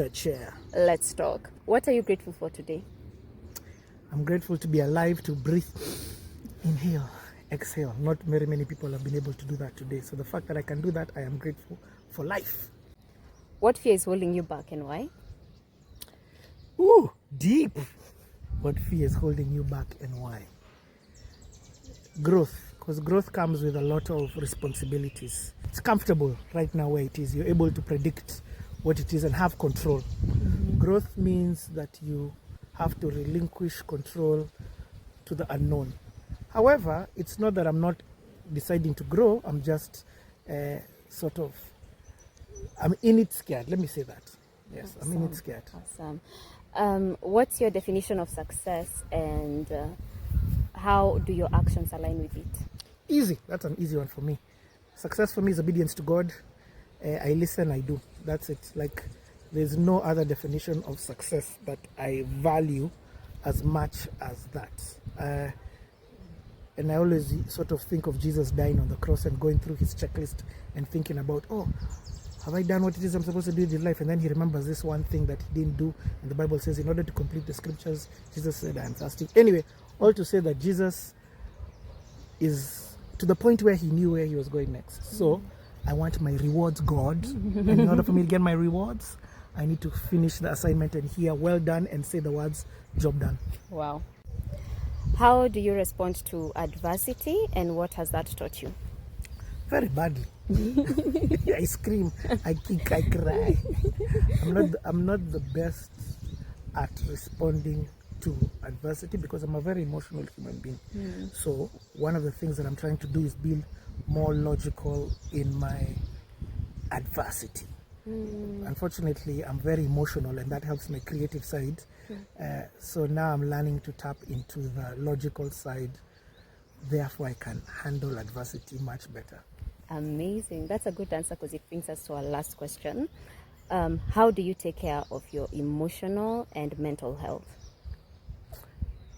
A chair. Let's talk. What are you grateful for today? I'm grateful to be alive, to breathe, inhale, exhale. Not very many people have been able to do that today. So the fact that I can do that, I am grateful for life. What fear is holding you back and why? Ooh, deep. What fear is holding you back and why? Growth, because growth comes with a lot of responsibilities. It's comfortable right now where it is. You're able to predict what it is and have control. Growth means that you have to relinquish control to the unknown. However, it's not that I'm not deciding to grow. I'm just I'm in it scared. Let me say that. Yes, Awesome. I'm in it scared. Awesome. What's your definition of success and how do your actions align with it? Easy. That's an easy one for me. Success for me is obedience to God. I listen, I do. That's it. Like, there's no other definition of success that I value as much as that. And I always sort of think of Jesus dying on the cross and going through his checklist and thinking about, oh, have I done what it is I'm supposed to do in his life? And then he remembers this one thing that he didn't do. And the Bible says, in order to complete the scriptures, Jesus said, I am fasting. Anyway, all to say that Jesus is to the point where he knew where he was going next. So I want my rewards, God. And in order for me to get my rewards, I need to finish the assignment and hear well done and say the words, job done. Wow. How do you respond to adversity and what has that taught you? Very badly. I scream, I kick, I cry. I'm not the best at responding to adversity because I'm a very emotional human being. So one of the things that I'm trying to do is build more logical in my adversity. Unfortunately, I'm very emotional and that helps my creative side. So now I'm learning to tap into the logical side. Therefore, I can handle adversity much better. Amazing. That's a good answer because it brings us to our last question. How do you take care of your emotional and mental health?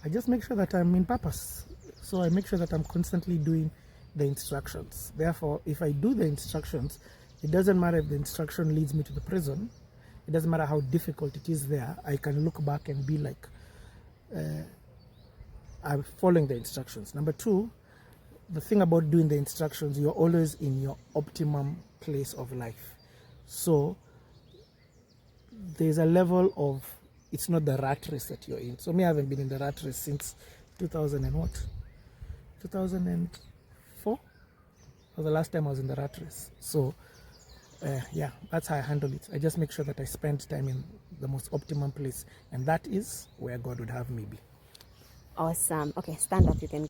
I just make sure that I'm in purpose. So I make sure that I'm constantly doing the instructions. Therefore, if I do the instructions, it doesn't matter if the instruction leads me to the prison. It doesn't matter how difficult it is there. I can look back and be like, I'm following the instructions. Number two, the thing about doing the instructions, you're always in your optimum place of life. So there's a level of, it's not the rat race that you're in. So me, I haven't been in the rat race since 2004 was the last time I was in the rat race. So yeah, that's how I handle it. I just make sure that I spend time in the most optimum place, and that is where God would have me be. Awesome. Okay, stand up. You can